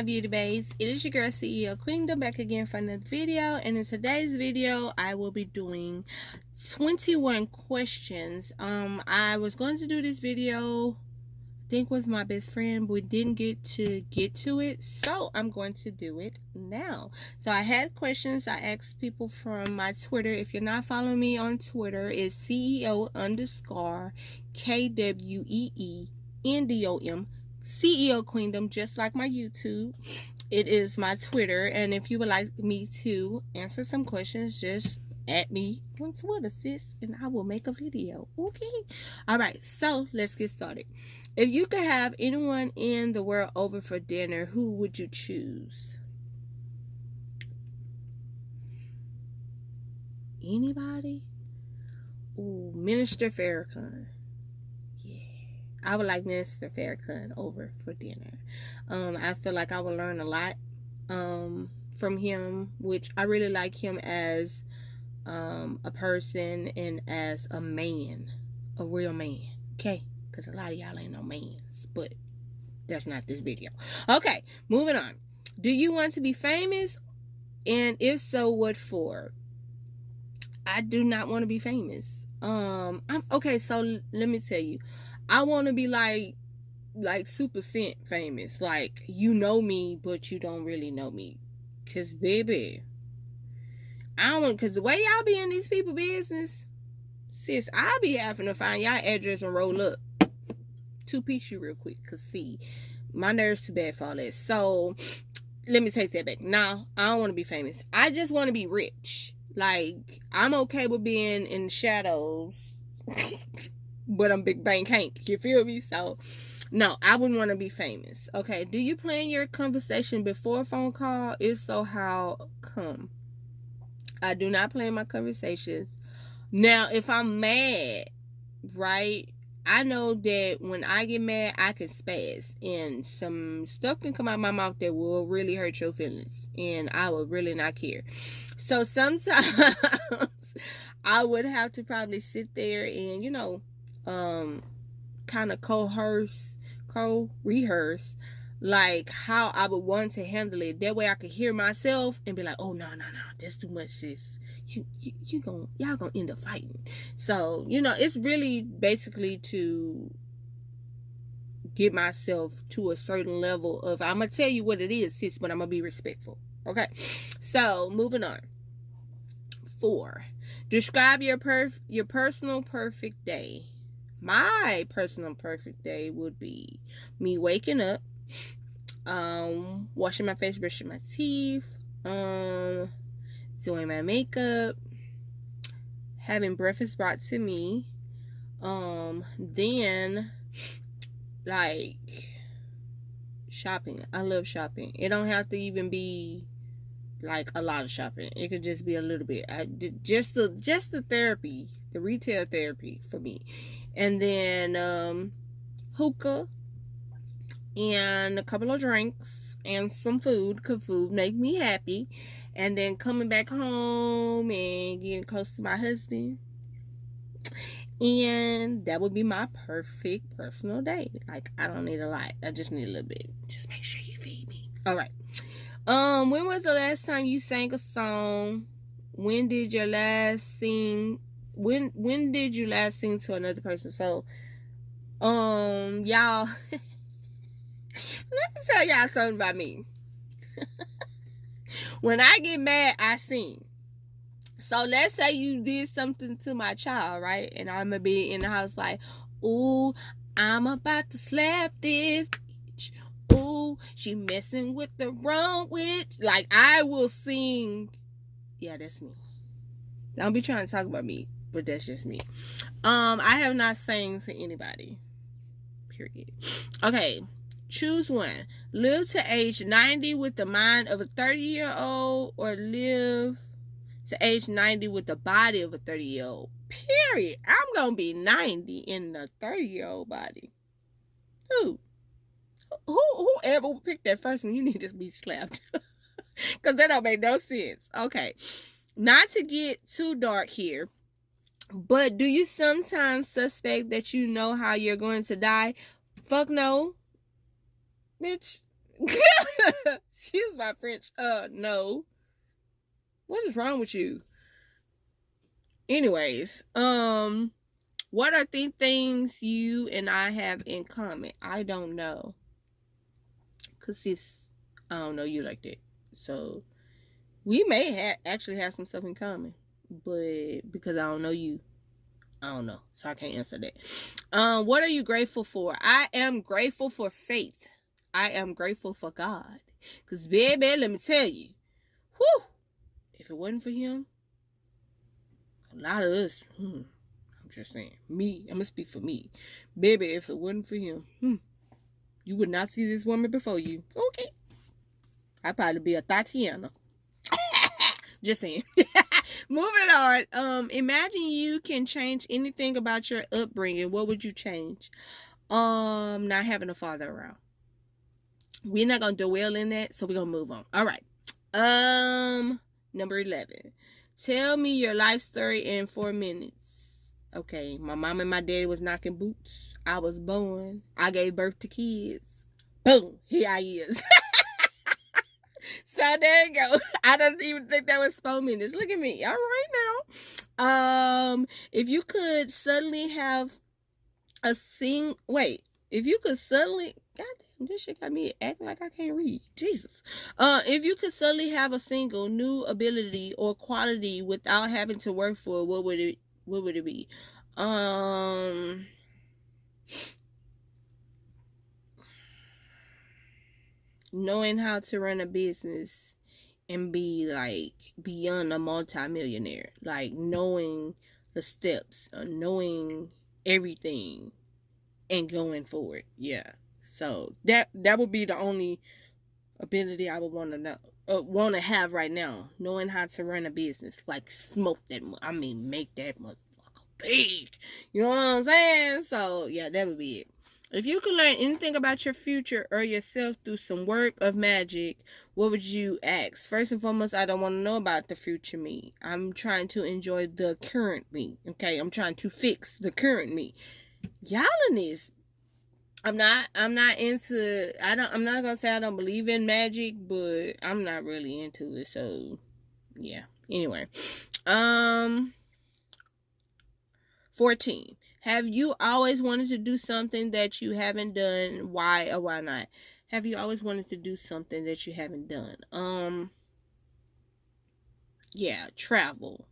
my beauty babes? It is your girl CEO Queendom back again for another video, and in today's video I will be doing 21 questions. I was going to do this video, I think with my best friend, but we didn't get to it, so I'm going to do it now. So I had questions I asked people from my Twitter. If you're not following me on Twitter, it's CEO_KWEENDOM CEO Queendom, just like my YouTube. It is my Twitter, and if you would like me to answer some questions, just at me on Twitter, sis, and I will make a video. Okay, all right, so let's get started. If you could have anyone in the world over for dinner, who would you choose? Anybody? Ooh, Minister Farrakhan. I would like Minister Farrakhan over for dinner. I feel like I would learn a lot from him, which I really like him as a person and as a man, a real man, okay? Because a lot of y'all ain't no mans, but that's not this video. Okay, moving on. Do you want to be famous? And if so, what for? I do not want to be famous. Okay, so let me tell you. I want to be like Super Cent famous. Like, you know me, but you don't really know me. Because, baby, I don't want, because the way y'all be in these people business, sis, I'll be having to find y'all address and roll up. Two-piece you real quick. Because, see, my nerves too bad for all this. So, let me take that back. No, I don't want to be famous. I just want to be rich. Like, I'm okay with being in the shadows. But I'm Big Bang Hank, you feel me? So, no, I wouldn't want to be famous. Okay, do you plan your conversation before a phone call? If so, how come? I do not plan my conversations. Now, if I'm mad, right, I know that when I get mad, I can spaz. And some stuff can come out of my mouth that will really hurt your feelings. And I will really not care. So, sometimes I would have to probably sit there and, kind of co-rehearse like how I would want to handle it. That way I could hear myself and be like, oh, no, that's too much, sis. Y'all gonna end up fighting. So, it's really basically to get myself to a certain level of, I'm gonna tell you what it is, sis, but I'm gonna be respectful. Okay, so moving on. 4. Describe your personal perfect day. My personal perfect day would be me waking up, washing my face, brushing my teeth, doing my makeup, having breakfast brought to me, then like shopping. I love shopping. It don't have to even be like a lot of shopping. It could just be a little bit. Just the therapy, the retail therapy for me. And then hookah and a couple of drinks and some food, because food make me happy. And then coming back home and getting close to my husband. And that would be my perfect personal day. Like, I don't need a lot. I just need a little bit. Just make sure you feed me. All right. When was the last time you sang a song? When did you last sing? When did you last sing to another person? So, y'all, let me tell y'all something about me. When I get mad, I sing. So let's say you did something to my child, right? And I'm gonna be in the house like, ooh, I'm about to slap this bitch. Ooh, she messing with the wrong witch. Like, I will sing. Yeah, that's me. Don't be trying to talk about me, but that's just me. I have not sang to anybody. Period. Okay, choose one. Live to age 90 with the mind of a 30-year-old, or live to age 90 with the body of a 30-year-old. Period. I'm gonna be 90 in the 30-year-old body. Whoever picked that first one, you need to be slapped. Because that don't make no sense. Okay. Not to get too dark here, but do you sometimes suspect that you know how you're going to die? Fuck no. Bitch, Excuse my French. No. What is wrong with you? Anyways, what are the things you and I have in common? I don't know. Cause I don't know you like that. So we may actually have some stuff in common, but because I don't know you, I don't know. So I can't answer that. What are you grateful for? I am grateful for faith. I am grateful for God. Cause baby, let me tell you, whew, if it wasn't for him, a lot of us, I'm just saying, me, I'm gonna speak for me. Baby, if it wasn't for him, you would not see this woman before you. Okay. I'd probably be a Tatiana. Just saying. Moving on. Imagine you can change anything about your upbringing. What would you change? Not having a father around. We're not gonna dwell in that, so we're gonna move on. All right. Number 11. Tell me your life story in 4 minutes. Okay, my mom and my daddy was knocking boots. I was born. I gave birth to kids. Boom, here I is. So there you go. I don't even think that was 4 minutes. Look at me. All right now. If you could suddenly have if you could suddenly, goddamn, this shit got me acting like I can't read. Jesus. If you could suddenly have a single new ability or quality without having to work for it, what would it be? Knowing how to run a business and be like beyond a multimillionaire, like knowing the steps, knowing everything and going for it. Yeah. So that would be the only ability I would want to have right now. Knowing how to run a business, like smoke that. I mean, make that motherfucker big. You know what I'm saying? So yeah, that would be it. If you could learn anything about your future or yourself through some work of magic, what would you ask? First and foremost, I don't want to know about the future me. I'm trying to enjoy the current me. Okay, I'm trying to fix the current me. Y'all in this. I'm not into, I'm not gonna say I don't believe in magic, but I'm not really into it, so yeah. Anyway. 14. Have you always wanted to do something that you haven't done? Why or why not? Have you always wanted to do something that you haven't done? Yeah, travel.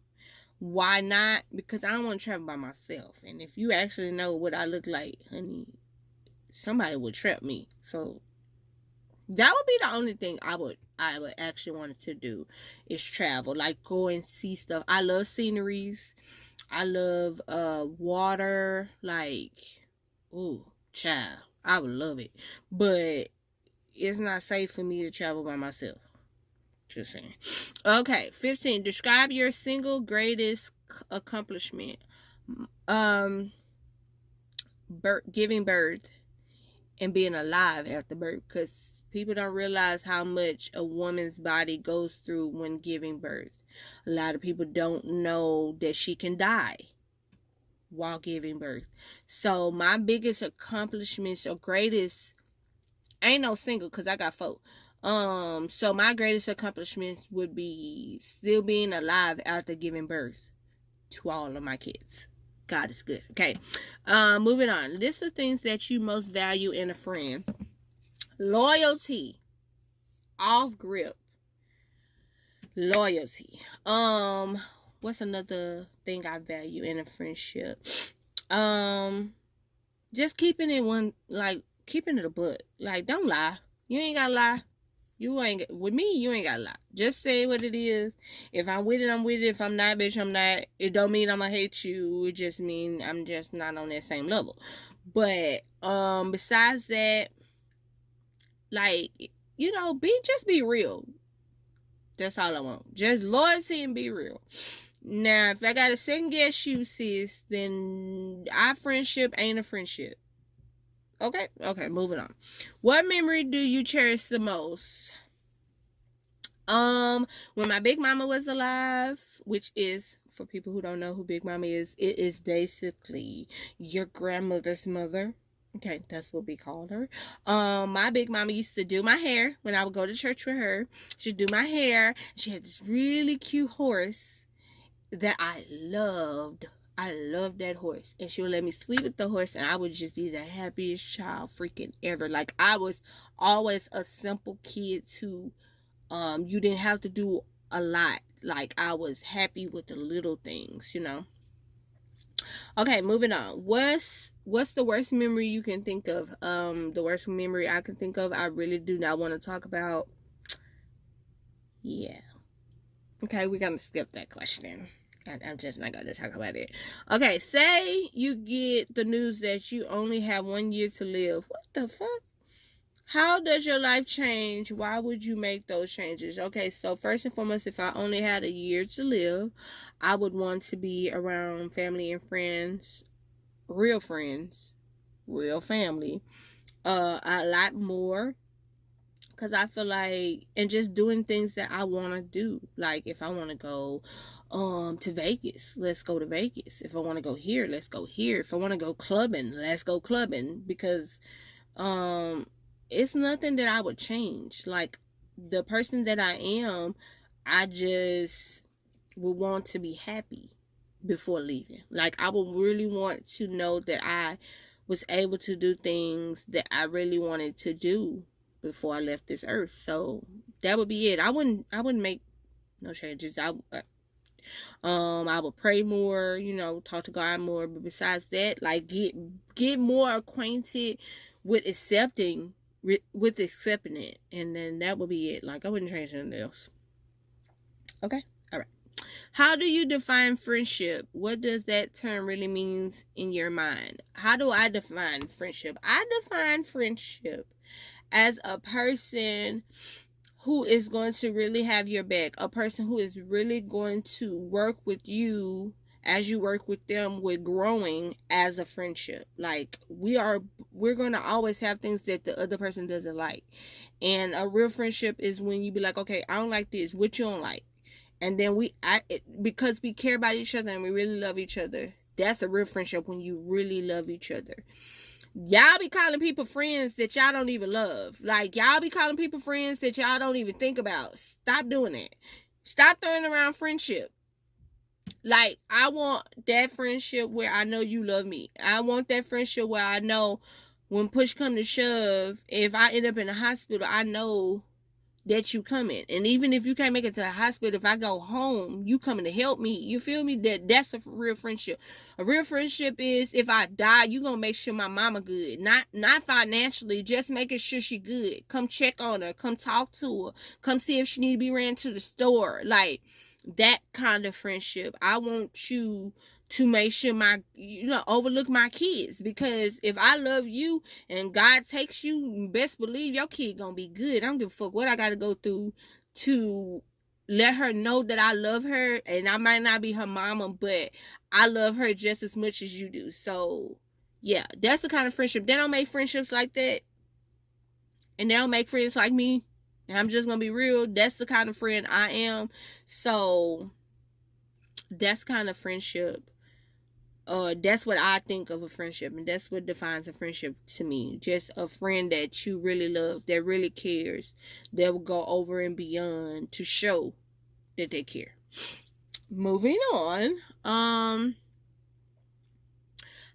Why not? Because I don't want to travel by myself. And if you actually know what I look like, honey, somebody would trap me. So that would be the only thing I would actually want to do is travel. Like go and see stuff. I love sceneries. I love water. Like, ooh, child, I would love it. But it's not safe for me to travel by myself. Just saying. Okay, 15. Describe your single greatest accomplishment. Giving birth and being alive after birth, because people don't realize how much a woman's body goes through when giving birth. A lot of people don't know that she can die while giving birth. So my biggest accomplishments or greatest, ain't no single because I got 4. So my greatest accomplishments would be still being alive after giving birth to all of my kids. God is good. Okay. Moving on. List the things that you most value in a friend. Loyalty. Off grip. Loyalty. What's another thing I value in a friendship? Just keeping it a butt. Like, don't lie. You ain't gotta lie. With me, you ain't gotta lie. Just say what it is. If I'm with it, I'm with it. If I'm not, bitch, I'm not. It don't mean I'm gonna hate you. It just mean I'm just not on that same level. But, besides that, like, you know, just be real. That's all I want. Just loyalty and be real. Now, if I gotta second guess you, sis, then our friendship ain't a friendship. Okay, moving on. What memory do you cherish the most? When my big mama was alive, which is, for people who don't know who Big Mama is, it is basically your grandmother's mother. Okay, that's what we called her. My big mama used to do my hair when I would go to church with her. She'd do my hair. She had this really cute horse that I loved. I loved that horse. And she would let me sleep with the horse, and I would just be the happiest child freaking ever. Like, I was always a simple kid too. You didn't have to do a lot. Like, I was happy with the little things, you know. Okay, moving on. What's the worst memory you can think of? The worst memory I can think of, I really do not want to talk about. Yeah. Okay, we're gonna skip that question. I'm just not gonna talk about it. Okay, say you get the news that you only have 1 year to live. What the fuck? How does your life change? Why would you make those changes? Okay, so first and foremost, if I only had a year to live, I would want to be around family and friends, real family, a lot more. Because I feel like, and just doing things that I want to do. Like, if I want to go to Vegas, let's go to Vegas. If I want to go here, let's go here. If I want to go clubbing, let's go clubbing. Because it's nothing that I would change. Like, the person that I am, I just would want to be happy before leaving. Like, I would really want to know that I was able to do things that I really wanted to do before I left this earth. So that would be it. I wouldn't make no changes. I would pray more, you know, talk to God more. But besides that, like, get more acquainted with accepting it, and then that would be it. Like, I wouldn't change anything else. Okay, all right. How do you define friendship? What does that term really mean in your mind? How do I define friendship? I define friendship as a person who is going to really have your back, a person who is really going to work with you as you work with them, with growing as a friendship. Like, we're going to always have things that the other person doesn't like. And a real friendship is when you be like, okay, I don't like this, what you don't like. And then because we care about each other and we really love each other. That's a real friendship, when you really love each other. Y'all be calling people friends that y'all don't even love. Like, y'all be calling people friends that y'all don't even think about. Stop doing it. Stop throwing around friendship. Like, I want that friendship where I know you love me. I want that friendship where I know when push come to shove, if I end up in the hospital, I know that you coming. And even if you can't make it to the hospital, if I go home, you coming to help me. You feel me? That's a real friendship. A real friendship is, if I die, you gonna make sure my mama good. Not financially, just making sure she good. Come check on her. Come talk to her. Come see if she need to be ran to the store. Like, that kind of friendship. I want you to make sure overlook my kids. Because if I love you and God takes you, best believe your kid gonna be good. I don't give a fuck what I gotta go through to let her know that I love her. And I might not be her mama, but I love her just as much as you do. So yeah, that's the kind of friendship. They don't make friendships like that, and they don't make friends like me. And I'm just gonna be real, that's the kind of friend I am. So that's kind of friendship. That's what I think of a friendship, and that's what defines a friendship to me. Just a friend that you really love, that really cares, that will go over and beyond to show that they care. Moving on.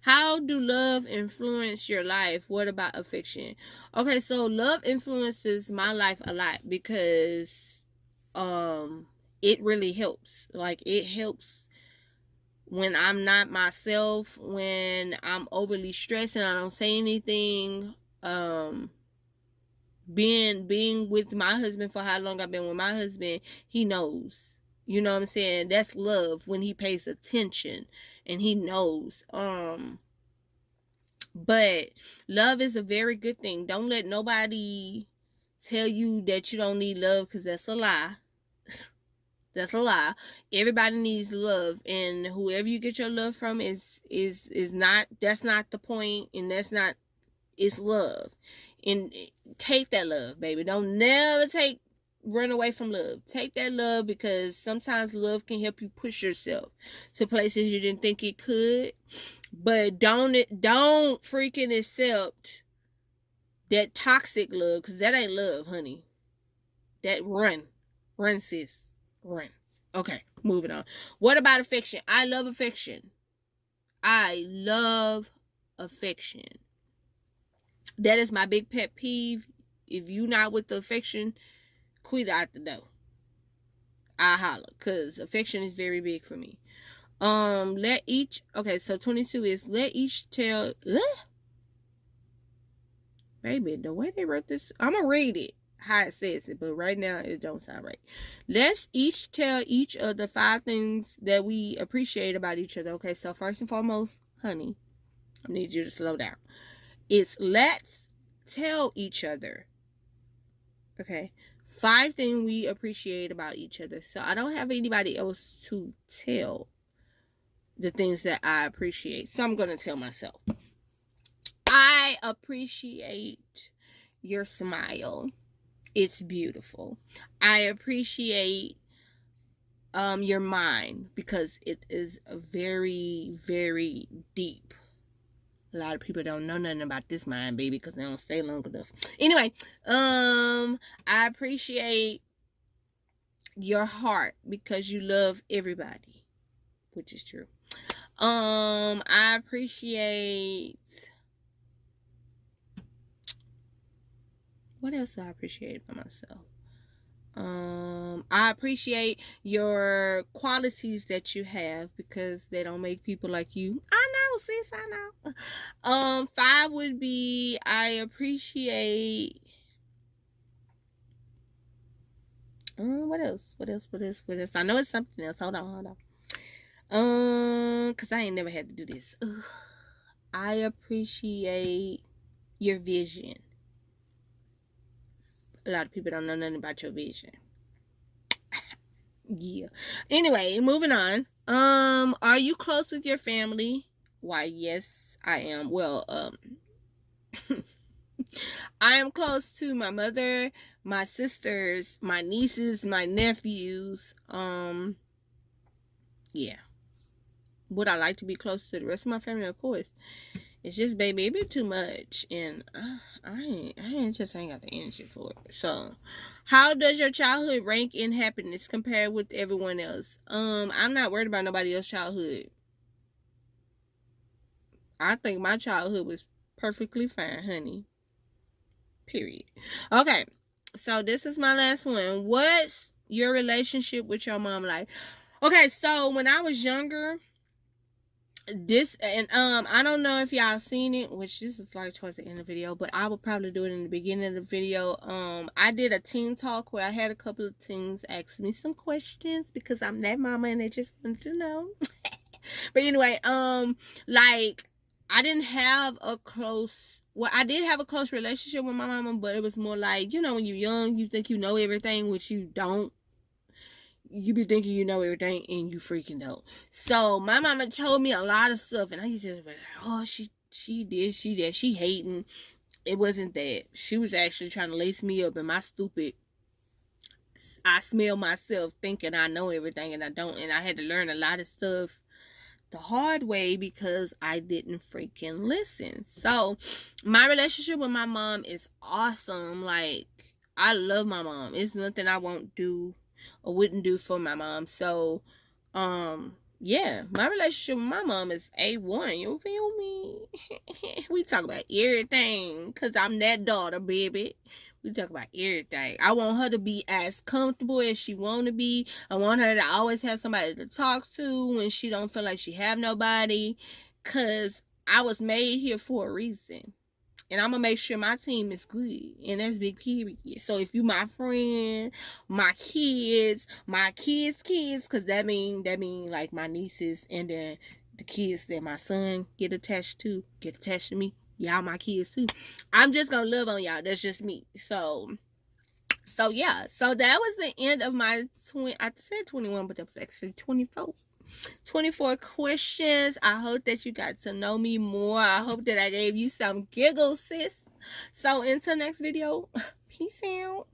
How do love influence your life? What about affection? Okay, so love influences my life a lot because it really helps. Like, it helps when I'm not myself, when I'm overly stressed and I don't say anything. Being with my husband, for how long I've been with my husband, he knows. You know what I'm saying? That's love, when he pays attention and he knows. But love is a very good thing. Don't let nobody tell you that you don't need love, because that's a lie. That's a lie. Everybody needs love, and whoever you get your love from is not, that's not the point, and that's not, it's love. And take that love, baby. Don't never take run away from love. Take that love, because sometimes love can help you push yourself to places you didn't think it could. But don't freaking accept that toxic love, because that ain't love, honey. That run, sis, run. Okay, moving on. What about affection? I love affection. I love affection. That is my big pet peeve. If you not with the affection, quit out the door. I holler, because affection is very big for me. Okay, so 22 is let each tell. Baby, the way they wrote this, I'm gonna read it how it says it, but right now it don't sound right. Let's each tell each of the 5 things that we appreciate about each other. Okay, so first and foremost, honey, I need you to slow down. It's let's tell each other. Okay, 5 things we appreciate about each other. So I don't have anybody else to tell the things that I appreciate, so I'm gonna tell myself. I appreciate your smile. It's beautiful. I appreciate your mind, because it is very, very deep. A lot of people don't know nothing about this mind, baby, because they don't stay long enough. Anyway, I appreciate your heart, because you love everybody, which is true. I appreciate, what else do I appreciate about myself? I appreciate your qualities that you have, because they don't make people like you. I know, sis, I know. 5 would be, I appreciate, what else? I know it's something else. Hold on. Because I ain't never had to do this. I appreciate your vision. A lot of people don't know nothing about your vision. Yeah. Anyway, moving on. Are you close with your family? Why, yes, I am. Well, I am close to my mother, my sisters, my nieces, my nephews. Yeah. Would I like to be close to the rest of my family? Of course. It's just, baby, it be too much, and I ain't got the energy for it. So, how does your childhood rank in happiness compared with everyone else? I'm not worried about nobody else's childhood. I think my childhood was perfectly fine, honey. Period. Okay, so this is my last one. What's your relationship with your mom like? Okay, so when I was younger, I don't know if y'all seen it, which this is like towards the end of the video, but I will probably do it in the beginning of the video. I did a teen talk where I had a couple of teens ask me some questions, because I'm that mama and they just wanted to know. But anyway, like, I didn't have a close, well, I did have a close relationship with my mama, but it was more like, you know, when you're young, you think you know everything, which you don't. You be thinking you know everything, and you freaking don't. So my mama told me a lot of stuff, and I used to just be like, oh, she did, she hating. It wasn't that. She was actually trying to lace me up, and my stupid, I smell myself thinking I know everything, and I don't. And I had to learn a lot of stuff the hard way, because I didn't freaking listen. So my relationship with my mom is awesome. Like, I love my mom. It's nothing I won't do or wouldn't do for my mom. So yeah, my relationship with my mom is A1. You feel me? We talk about everything, because I'm that daughter, baby. We talk about everything. I want her to be as comfortable as she want to be. I want her to always have somebody to talk to when she don't feel like she have nobody, because I was made here for a reason. And I'm going to make sure my team is good. And that's big period. So if you my friend, my kids, because that mean like my nieces, and then the kids that my son get attached to me. Y'all my kids too. I'm just going to love on y'all. That's just me. So yeah. So that was the end of my I said 21, but that was actually 24 questions. I hope that you got to know me more. I hope that I gave you some giggles, sis. So until next video, peace out.